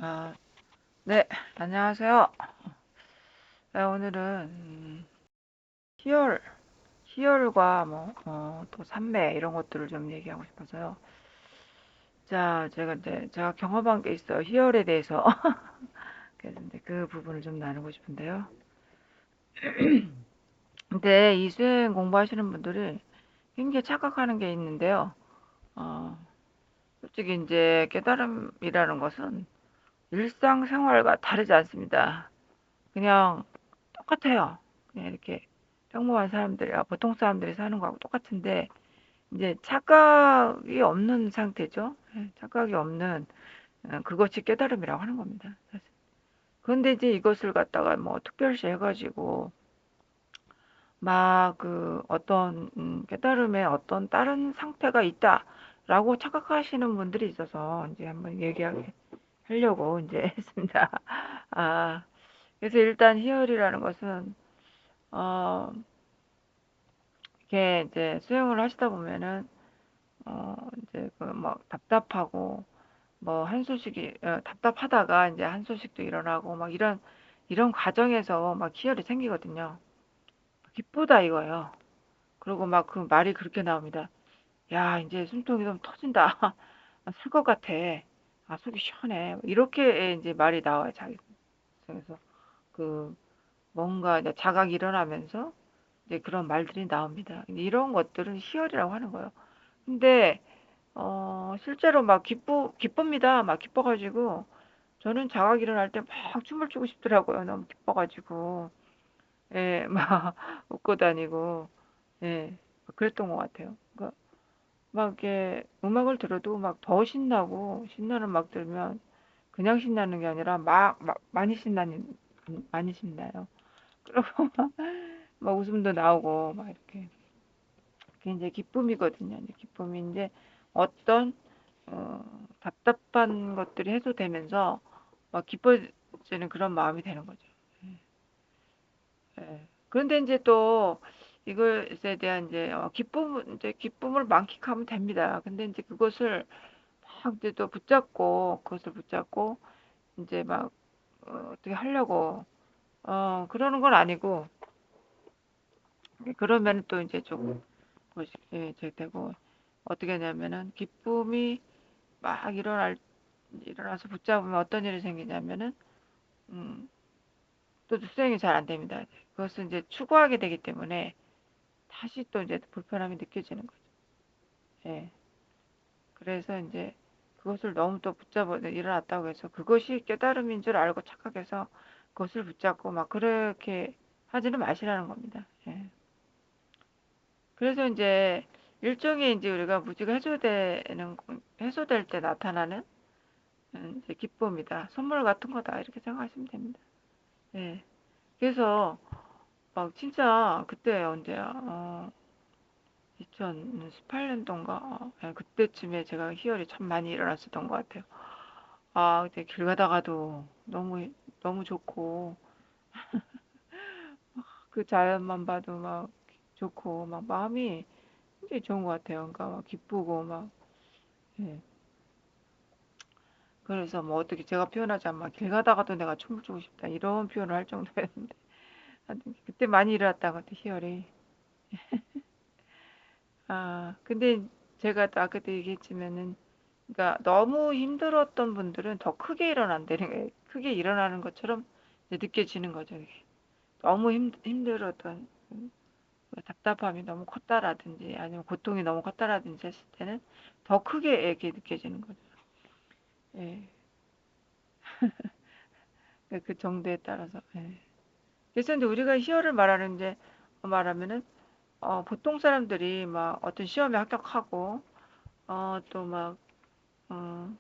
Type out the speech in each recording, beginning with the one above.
아, 네, 안녕하세요. 네, 오늘은 희열, 희열과 또 삼매 이런 것들을 좀 얘기하고 싶어서요. 자, 제가 경험한 게 있어요. 희열에 대해서. 그래서 이제 그 부분을 좀 나누고 싶은데요. 근데 이 수행 공부하시는 분들이 굉장히 착각하는 게 있는데요. 어, 솔직히 이제 깨달음이라는 것은 일상생활과 다르지 않습니다. 그냥 똑같아요. 그냥 이렇게 평범한 사람들이, 보통 사람들이 사는 거하고 똑같은데, 이제 착각이 없는 상태죠. 예, 착각이 없는, 그것이 깨달음이라고 하는 겁니다. 사실. 그런데 이제 이것을 갖다가 뭐 특별시 해가지고, 막 그 어떤, 깨달음에 어떤 다른 상태가 있다라고 착각하시는 분들이 있어서 이제 한번 얘기하려고 이제 했습니다. 아, 그래서 일단 희열이라는 것은, 어, 이렇게 이제 수영을 하시다 보면은 이제 그 뭐 답답하고 뭐 한 소식이 답답하다가 이제 한 소식도 일어나고 막 이런 과정에서 막 희열이 생기거든요. 기쁘다 이거예요. 그리고 막 그 말이 그렇게 나옵니다. 야, 이제 숨통이 좀 터진다. 살 것 같아. 아, 속이 시원해. 이렇게 이제 말이 나와요, 자기 속에서. 그 뭔가 이제 자각이 일어나면서 이제 그런 말들이 나옵니다. 이런 것들은 희열이라고 하는 거예요. 근데 실제로 막 기쁩니다. 막 기뻐가지고 저는 자각 일어날 때 막 춤을 추고 싶더라고요. 너무 기뻐가지고 예, 막 웃고 다니고 예, 그랬던 것 같아요. 그러니까 막 이렇게 음악을 들어도 막 더 신나고 신나는 음악 들으면 그냥 신나는 게 아니라 막 많이 신나요. 그리고 막 웃음도 나오고 막 이렇게 그게 이제 기쁨이거든요. 이제 기쁨이 이제 어떤 답답한 것들이 해소되면서 막 기뻐지는 그런 마음이 되는 거죠. 예. 그런데 이제 또 이것에 대한 이제 이제 기쁨을 만끽하면 됩니다. 근데 이제 그것을 막 이제 또 그것을 붙잡고 이제 막 어떻게 하려고 그러는 건 아니고 그러면 또 이제 좀 예, 되고 어떻게 하냐면은 기쁨이 막 일어나서 붙잡으면 어떤 일이 생기냐면은 음, 또 수행이 잘 안 됩니다. 그것은 이제 추구하게 되기 때문에 다시 또 이제 불편함이 느껴지는 거죠. 예. 그래서 이제 그것을 너무 또 붙잡아 일어났다고 해서 그것이 깨달음인 줄 알고 착각해서 그것을 붙잡고 막 그렇게 하지는 마시라는 겁니다. 예. 그래서 이제 일종의 이제 우리가 무지가 해소될 때 나타나는 이제 기쁨이다. 선물 같은 거다. 이렇게 생각하시면 됩니다. 예. 그래서 막 진짜 그때 언제야? 2018년도인가? 예, 그때쯤에 제가 희열이 참 많이 일어났었던 것 같아요. 아, 그때 길 가다가도 너무 좋고 그 자연만 봐도 막 좋고 막 마음이 굉장히 좋은 것 같아요. 그러니까 막 기쁘고 막 예. 그래서 뭐 어떻게 제가 표현하자면 막 길 가다가도 내가 춤을 추고 싶다 이런 표현을 할 정도였는데 하여튼 그때 많이 일어났던 것 같아요. 희열이. 아, 근데 제가 또 아까도 얘기했지만은, 그러니까 너무 힘들었던 분들은 더 크게 일어난다는 게, 크게 일어나는 것처럼 이제 느껴지는 거죠. 이게. 너무 힘들었던, 그 답답함이 너무 컸다라든지, 아니면 고통이 너무 컸다라든지 했을 때는 더 크게 이렇게 느껴지는 거죠. 예. 그 정도에 따라서. 예. 그래서 이제 우리가 희열을 말하면은, 보통 사람들이 막 어떤 시험에 합격하고, 또 막, 어,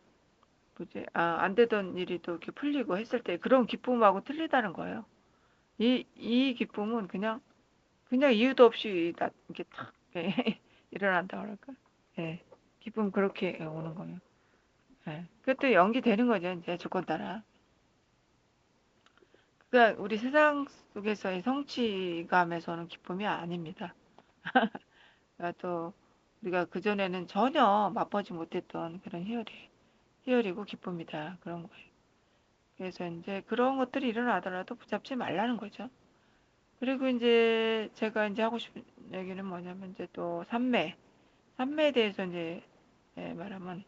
뭐지? 안 되던 일이 또 이렇게 풀리고 했을 때 그런 기쁨하고 틀리다는 거예요. 이 기쁨은 그냥 이유도 없이 이렇게 탁 예, 일어난다 그럴까? 예. 기쁨 그렇게 오는 거예요. 예. 그것도 연기되는 거죠. 이제 조건 따라. 그러니까 우리 세상 속에서의 성취감에서는 기쁨이 아닙니다. 그러니까 또 우리가 그전에는 전혀 맛보지 못했던 그런 희열이고 기쁨이다. 그런 거예요. 그래서 이제 그런 것들이 일어나더라도 붙잡지 말라는 거죠. 그리고 이제 제가 이제 하고 싶은 얘기는 뭐냐면 이제 또 삼매에 대해서 이제 말하면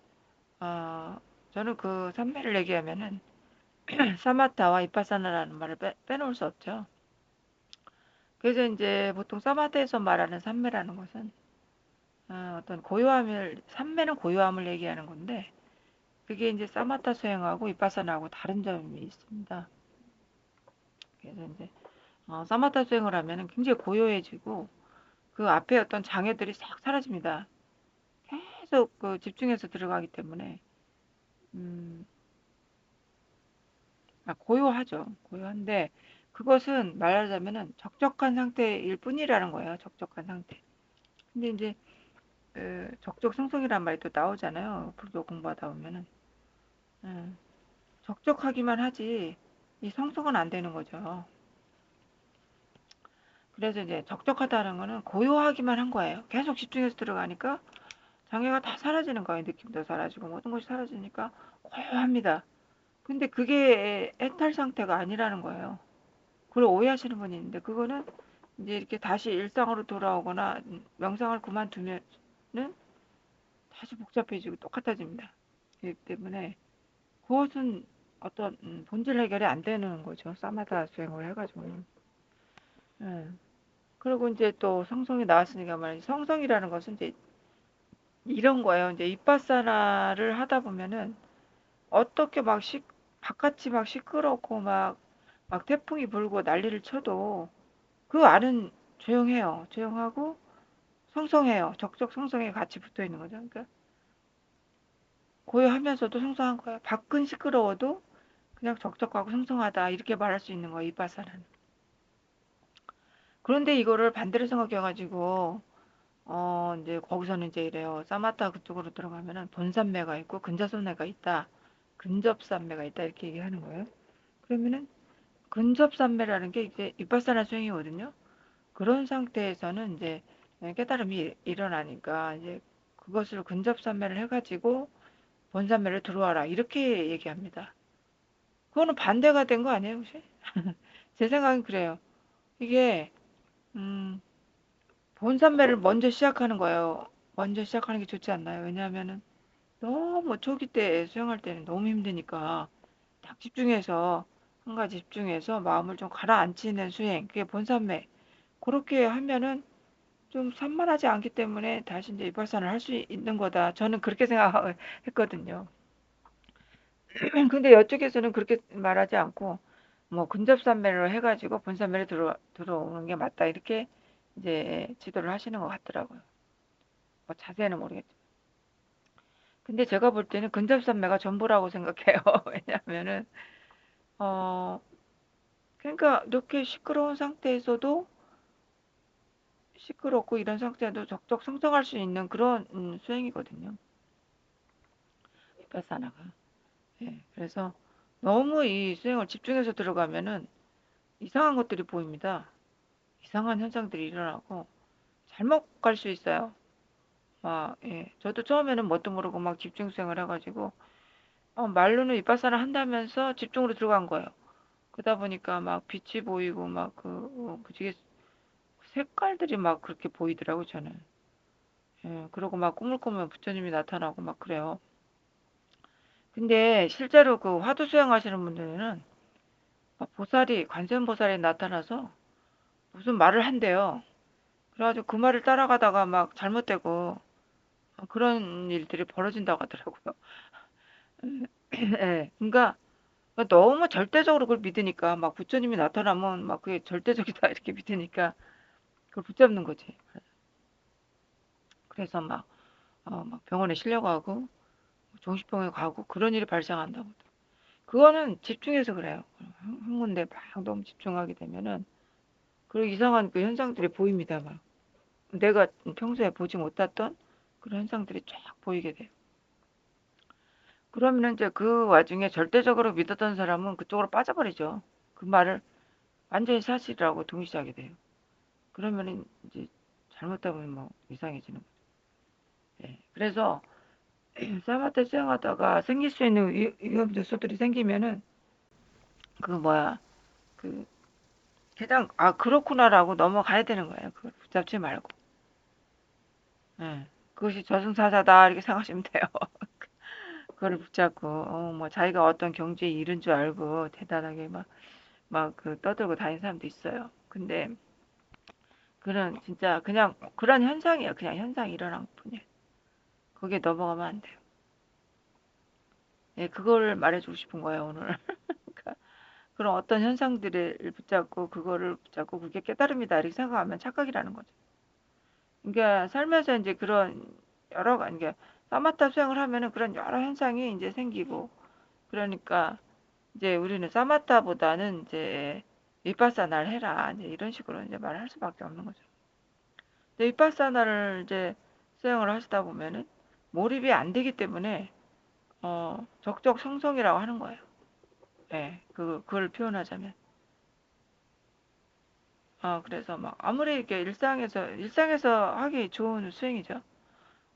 어, 저는 그 삼매를 얘기하면은 사마타와 이파사나라는 말을 빼놓을 수 없죠. 그래서 이제 보통 사마타에서 말하는 삼매라는 것은 어떤 고요함을 삼매는 고요함을 얘기하는 건데 그게 이제 사마타 수행하고 이파사나하고 다른 점이 있습니다. 그래서 이제 사마타 수행을 하면은 굉장히 고요해지고 그 앞에 어떤 장애들이 싹 사라집니다. 계속 그 집중해서 들어가기 때문에 음, 고요하죠. 고요한데 그것은 말하자면은 적적한 상태일 뿐이라는 거예요. 적적한 상태. 근데 이제 적적성성이란 말이 또 나오잖아요. 불교 공부하다 보면은 음, 적적하기만 하지 이 성성은 안 되는 거죠. 그래서 이제 적적하다는 거는 고요하기만 한 거예요. 계속 집중해서 들어가니까 장애가 다 사라지는 거예요. 느낌도 사라지고 모든 것이 사라지니까 고요합니다. 근데 그게 애탈 상태가 아니라는 거예요. 그걸 오해하시는 분이 있는데 그거는 이제 이렇게 다시 일상으로 돌아오거나 명상을 그만두면은 다시 복잡해지고 똑같아집니다. 그렇기 때문에 그것은 어떤 본질 해결이 안 되는 거죠. 사마다 수행을 해가지고는. 예. 그리고 이제 또 성성이 나왔으니까 말이지. 성성이라는 것은 이제 이런 거예요. 이제 이빠사나를 하다 보면은 어떻게 바깥이 막 시끄럽고 막 태풍이 불고 난리를 쳐도 그 안은 조용해요. 조용하고 성성해요. 적적 성성에 같이 붙어 있는 거죠. 그러니까 고요하면서도 성성한 거예요. 밖은 시끄러워도 그냥 적적하고 성성하다 이렇게 말할 수 있는 거예요. 이빠사는. 그런데 이거를 반대로 생각해가지고 이제 거기서는 이제 이래요. 사마타 그쪽으로 들어가면은 본산매가 있고 근접산매가 있다. 근접산매가 있다 이렇게 얘기하는 거예요. 그러면은 근접산매라는 게 이제 이빠사나 수행이거든요. 그런 상태에서는 이제 깨달음이 일어나니까 이제 그것을 근접산매를 해가지고 본산매를 들어와라 이렇게 얘기합니다. 그거는 반대가 된 거 아니에요, 혹시? 제 생각엔 그래요. 이게 음, 본산매를 먼저 시작하는 거예요. 먼저 시작하는 게 좋지 않나요? 왜냐하면은 너무 초기 때 수영할 때는 너무 힘드니까 딱 집중해서 한 가지 집중해서 마음을 좀 가라앉히는 수행 그게 본산매 그렇게 하면은 좀 산만하지 않기 때문에 다시 이제 입발산을 할 수 있는 거다. 저는 그렇게 생각했거든요. 근데 이쪽에서는 그렇게 말하지 않고 뭐 근접산매로 해가지고 본산매로 들어오는 게 맞다 이렇게 이제 지도를 하시는 것 같더라고요. 뭐 자세히는 모르겠죠. 근데 제가 볼 때는 근접산매가 전부라고 생각해요. 왜냐하면은 어 그러니까 이렇게 시끄러운 상태에서도 시끄럽고 이런 상태에도 적적 성장할 수 있는 그런 수행이거든요. 비파사나가. 예, 그래서 너무 이 수행을 집중해서 들어가면은 이상한 것들이 보입니다. 이상한 현상들이 일어나고 잘못 갈 수 있어요. 예. 저도 처음에는 뭣도 모르고 막 집중 수행을 해가지고 말로는 이빠사나 한다면서 집중으로 들어간 거예요. 그러다 보니까 막 빛이 보이고 막 그게 색깔들이 막 그렇게 보이더라고 저는. 예, 그러고 막 꿈을 꾸면 부처님이 나타나고 막 그래요. 근데 실제로 그 화두 수행하시는 분들은 막 관세음보살이 나타나서 무슨 말을 한대요. 그래가지고 그 말을 따라가다가 막 잘못되고 그런 일들이 벌어진다고 하더라고요. 예, 그러니까 너무 절대적으로 그걸 믿으니까 막 부처님이 나타나면 막 그게 절대적이다 이렇게 믿으니까 그걸 붙잡는 거지. 그래서 막 병원에 실려가고 정신병원에 가고 그런 일이 발생한다고. 그거는 집중해서 그래요. 한 군데 막 너무 집중하게 되면은 그리고 이상한 그 현상들이 보입니다. 막 내가 평소에 보지 못했던 그런 현상들이 쫙 보이게 돼요. 그러면 이제 그 와중에 절대적으로 믿었던 사람은 그쪽으로 빠져버리죠. 그 말을 완전히 사실이라고 동의시하게 돼요. 그러면 이제 잘못하면 뭐 이상해지는 거죠. 예. 그래서 사마트 수행하다가 생길 수 있는 위험 요소들이 생기면은 그 뭐야, 그 그냥 아 그렇구나라고 넘어가야 되는 거예요. 그걸 붙잡지 말고. 예. 그것이 저승사자다 이렇게 생각하시면 돼요. 그거를 붙잡고 뭐 자기가 어떤 경지에 이른 줄 알고 대단하게 막 그 떠들고 다니는 사람도 있어요. 근데 그런 진짜 그냥 그런 현상이에요. 그냥 현상이 일어난 것뿐이에요. 거기에 넘어가면 안 돼요. 예, 그거를 말해주고 싶은 거예요, 오늘. 그러니까 그런 어떤 현상들을 붙잡고 그거를 붙잡고 그게 깨달음이다 이렇게 생각하면 착각이라는 거죠. 그러니까 살면서 이제 그런 여러 가지 이게 사마타 수행을 하면은 그런 여러 현상이 이제 생기고 그러니까 이제 우리는 사마타보다는 이제 위파사나를 해라 이제 이런 식으로 이제 말을 할 수밖에 없는 거죠. 근데 위파사나를 이제 수행을 하시다 보면은 몰입이 안 되기 때문에 적적성성이라고 하는 거예요. 예, 그걸 표현하자면. 그래서 막 아무리 이렇게 일상에서 하기 좋은 수행이죠.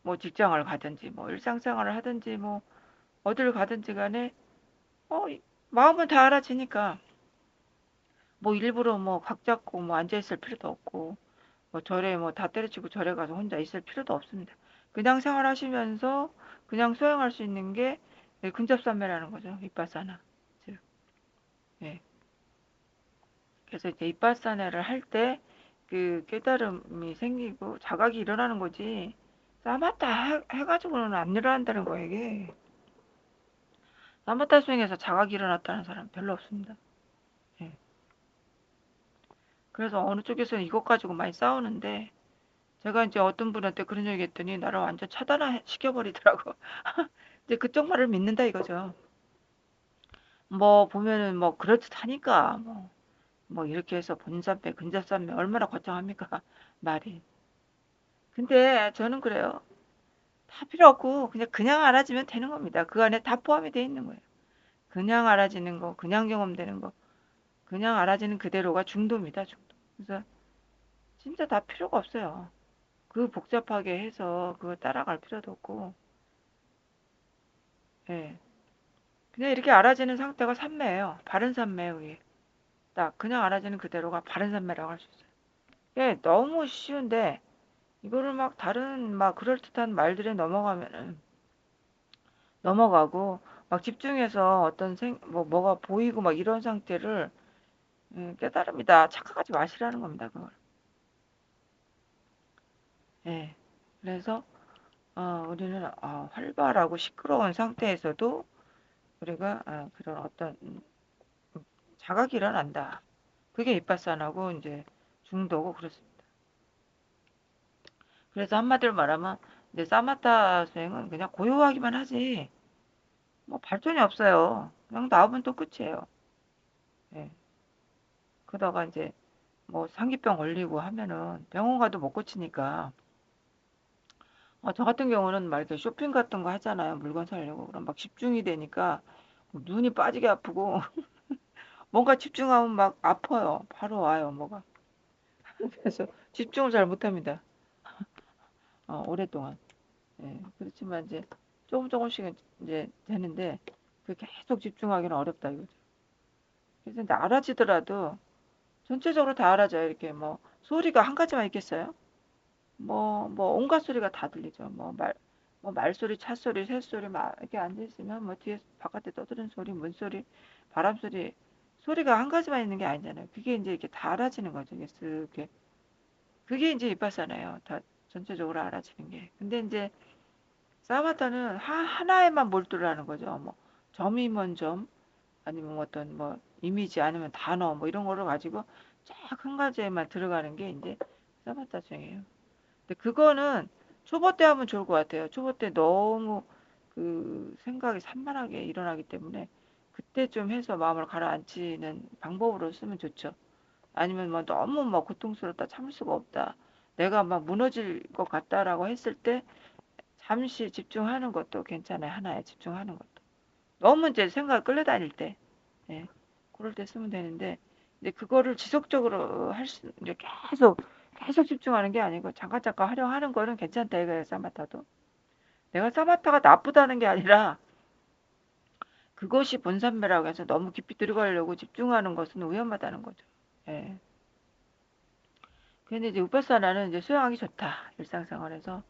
뭐 직장을 가든지 뭐 일상생활을 하든지 뭐 어딜 가든지 간에 마음은 다 알아지니까 뭐 일부러 뭐 각 잡고 뭐 앉아 있을 필요도 없고 뭐 절에 뭐 다 때려치고 절에 가서 혼자 있을 필요도 없습니다. 그냥 생활하시면서 그냥 수행할 수 있는 게 근접산매라는 거죠. 윗바사나. 즉, 예. 그래서 이제 윗바사나를 할 때 그 깨달음이 생기고 자각이 일어나는 거지. 싸맞다 해가지고는 안 일어난다는 거예요, 이게. 싸맞다 수행해서 자각이 일어났다는 사람 별로 없습니다. 예. 그래서 어느 쪽에서는 이것 가지고 많이 싸우는데 제가 이제 어떤 분한테 그런 얘기 했더니 나를 완전 차단화 시켜버리더라고. 이제 그쪽 말을 믿는다 이거죠. 뭐 보면은 뭐 그럴듯하니까 뭐 이렇게 해서 본산매 근접산매 얼마나 거창합니까 말이. 근데 저는 그래요. 다 필요 없고 그냥 알아지면 되는 겁니다. 그 안에 다 포함이 돼 있는 거예요. 그냥 알아지는 거, 그냥 경험되는 거, 그냥 알아지는 그대로가 중도입니다. 중도. 그래서 진짜 다 필요가 없어요. 그 복잡하게 해서 그거 따라갈 필요도 없고, 예. 그냥 이렇게 알아지는 상태가 삼매예요. 바른 삼매에 의해. 딱 그냥 알아지는 그대로가 바른 삼매라고 할 수 있어요. 예, 너무 쉬운데 이거를 막 다른 막 그럴듯한 말들에 넘어가면은 넘어가고 막 집중해서 어떤 뭐가 보이고 막 이런 상태를 깨달음이다 착각하지 마시라는 겁니다. 그걸. 예. 그래서 우리는 활발하고 시끄러운 상태에서도 우리가 그런 어떤 자각이 일어난다. 그게 윗바사나고 이제 중도고 그렇습니다. 그래서 한마디로 말하면 이제 사마타 수행은 그냥 고요하기만 하지 뭐 발전이 없어요. 그냥 나오면 또 끝이에요. 예. 그러다가 이제 뭐 상기병 걸리고 하면은 병원 가도 못 고치니까 저 같은 경우는 막 이렇게 쇼핑 같은 거 하잖아요. 물건 사려고. 그럼 막 집중이 되니까 눈이 빠지게 아프고 뭔가 집중하면 막 아파요. 바로 와요, 뭐가. 그래서 집중을 잘 못합니다. 오랫동안. 예, 그렇지만 이제 조금씩은 이제 되는데 그 계속 집중하기는 어렵다 이거죠. 그래서 이제 알아지더라도 전체적으로 다 알아져요. 이렇게 뭐 소리가 한 가지만 있겠어요? 뭐 온갖 소리가 다 들리죠. 뭐 말소리, 차소리, 새소리 막 이렇게 앉아 있으면 뭐 뒤에 바깥에 떠드는 소리, 문소리, 바람 소리, 소리가 한 가지만 있는 게 아니잖아요. 그게 이제 이렇게 다 알아지는 거죠. 이게 쓱 이렇게. 그게 이제 이빠사나요. 다 전체적으로 알아지는 게. 근데 이제 사마타는 하나에만 몰두를 하는 거죠. 뭐 점이면 점, 아니면 어떤 뭐 이미지 아니면 단어 뭐 이런 거를 가지고 쫙 한 가지에만 들어가는 게 이제 사마타 중이에요. 근데 그거는 초보 때 하면 좋을 것 같아요. 초보 때 너무 그 생각이 산만하게 일어나기 때문에 그때 좀 해서 마음을 가라앉히는 방법으로 쓰면 좋죠. 아니면 뭐 너무 뭐 고통스럽다 참을 수가 없다. 내가 막 무너질 것 같다라고 했을 때 잠시 집중하는 것도 괜찮아요. 하나에 집중하는 것도. 너무 이제 생각을 끌려다닐 때, 예, 그럴 때 쓰면 되는데, 이제 그거를 지속적으로 이제 계속 집중하는 게 아니고, 잠깐 하려 하는 거는 괜찮다 이거예요, 사마타도. 내가 사마타가 나쁘다는 게 아니라, 그것이 본산매라고 해서 너무 깊이 들어가려고 집중하는 것은 위험하다는 거죠. 예. 근데 이제 우파사나는 이제 수행하기 좋다. 일상생활에서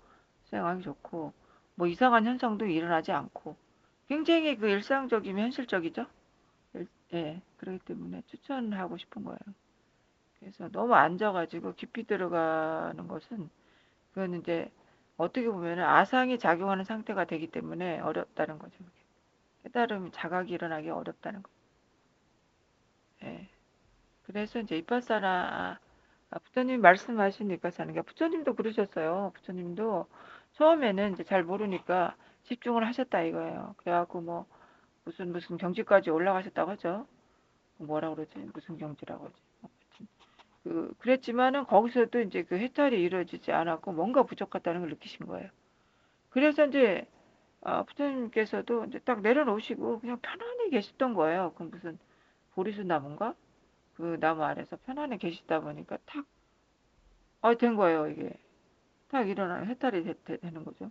수행하기 좋고, 뭐 이상한 현상도 일어나지 않고, 굉장히 그 일상적이면 현실적이죠. 예. 그렇기 때문에 추천하고 싶은 거예요. 그래서 너무 앉아가지고 깊이 들어가는 것은, 그건 이제 어떻게 보면은 아상이 작용하는 상태가 되기 때문에 어렵다는 거죠. 그게. 깨달음이 자각이 일어나기 어렵다는 거. 예. 그래서 이제 이파사나 부처님 말씀하신 이파사나가 부처님도 그러셨어요. 부처님도 처음에는 이제 잘 모르니까 집중을 하셨다 이거예요. 그래갖고 뭐 무슨 경지까지 올라가셨다고 하죠. 뭐라 그러지? 무슨 경지라고 하지? 그랬지만은 거기서도 이제 그 해탈이 이루어지지 않았고 뭔가 부족하다는 걸 느끼신 거예요. 그래서 이제 부처님께서도 이제 딱 내려놓으시고 그냥 편안히 계셨던 거예요. 그 무슨 보리수 나무인가? 그 나무 아래서 편안히 계시다 보니까 탁, 된 거예요, 이게. 탁 일어나요. 해탈이 되는 거죠.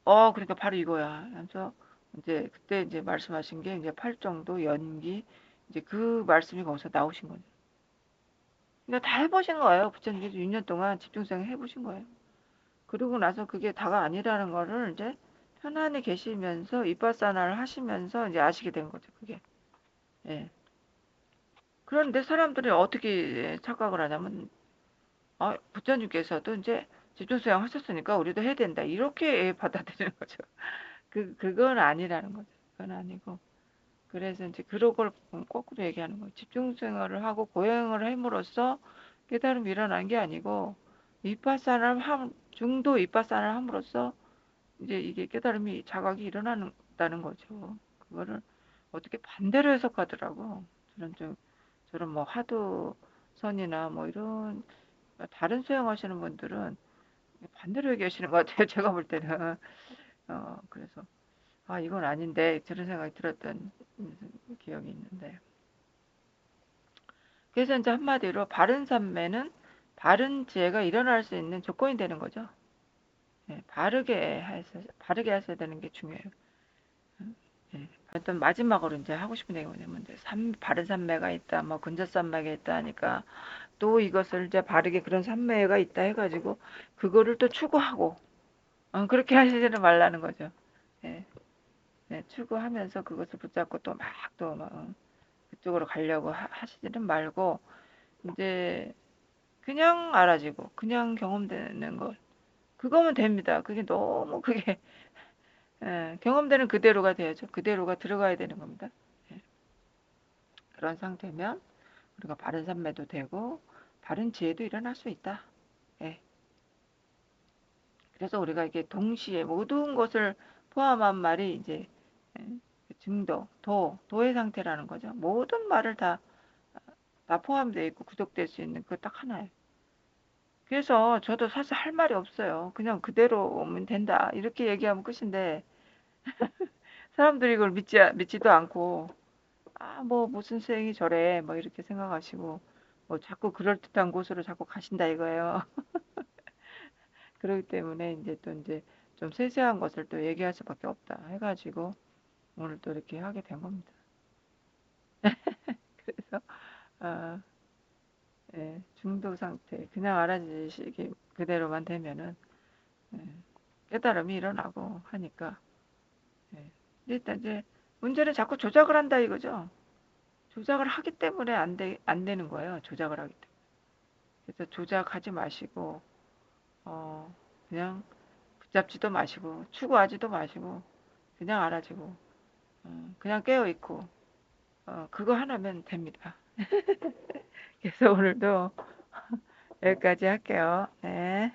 그러니까 바로 이거야. 그래서 이제 그때 이제 말씀하신 게 이제 팔정도 연기, 이제 그 말씀이 거기서 나오신 거죠. 그러니까 다 해보신 거예요. 부처님께서 6년 동안 집중생 해보신 거예요. 그러고 나서 그게 다가 아니라는 거를 이제 편안히 계시면서 이빠사나를 하시면서 이제 아시게 된 거죠, 그게. 예. 그런데 사람들이 어떻게 착각을 하냐면, 부처님께서도 이제 집중수양 하셨으니까 우리도 해야 된다. 이렇게 받아들이는 거죠. 그건 아니라는 거죠. 그건 아니고. 그래서 이제 그런 걸 거꾸로 얘기하는 거예요. 집중생활을 하고 고행을 함으로써 깨달음이 일어난 게 아니고, 중도 이빠사를 함으로써 이제 이게 깨달음이 자각이 일어난다는 거죠. 그거를 어떻게 반대로 해석하더라고. 저런 뭐 하도선이나 뭐 이런 다른 수행하시는 분들은 반대로 얘기하시는 것 같아요. 제가 볼 때는. 그래서 이건 아닌데 저런 생각이 들었던 기억이 있는데. 그래서 이제 한마디로 바른 삼매는 바른 지혜가 일어날 수 있는 조건이 되는 거죠. 네, 바르게 하셔야 되는 게 중요해요. 네. 어떤 마지막으로 이제 하고 싶은 얘기가 뭐냐면 이제 바른 삼매가 있다, 뭐 근저 삼매가 있다 하니까 또 이것을 이제 바르게 그런 삼매가 있다 해가지고 그거를 또 추구하고 그렇게 하시지는 말라는 거죠. 예, 네, 추구하면서 그것을 붙잡고 또 막 그쪽으로 가려고 하시지는 말고 이제 그냥 알아지고 그냥 경험되는 것 그거면 됩니다. 그게 너무 그게 경험되는 그대로가 돼야죠. 그대로가 들어가야 되는 겁니다. 예, 그런 상태면 우리가 바른 삼매도 되고 바른 지혜도 일어날 수 있다. 예, 그래서 우리가 이게 동시에 모든 것을 포함한 말이 이제 예, 도의 상태라는 거죠. 모든 말을 다 포함되어 있고 구족될 수 있는 그 딱 하나예요. 그래서 저도 사실 할 말이 없어요. 그냥 그대로 오면 된다. 이렇게 얘기하면 끝인데 사람들이 이걸 믿지도 않고 뭐 무슨 수행이 저래 뭐 이렇게 생각하시고 뭐 자꾸 그럴듯한 곳으로 자꾸 가신다 이거예요. 그렇기 때문에 이제 또 이제 좀 세세한 것을 또 얘기할 수밖에 없다 해가지고 오늘 또 이렇게 하게 된 겁니다. 그래서 아, 예, 중도 상태 그냥 알아주시기 그대로만 되면은 예, 깨달음이 일어나고 하니까 예. 일단 이제 문제는 자꾸 조작을 한다 이거죠. 조작을 하기 때문에 안 되는 거예요. 조작을 하기 때문에. 그래서 조작하지 마시고 그냥 붙잡지도 마시고 추구하지도 마시고 그냥 알아지고 그냥 깨어 있고 그거 하나면 됩니다. 그래서 오늘도 여기까지 할게요. 네.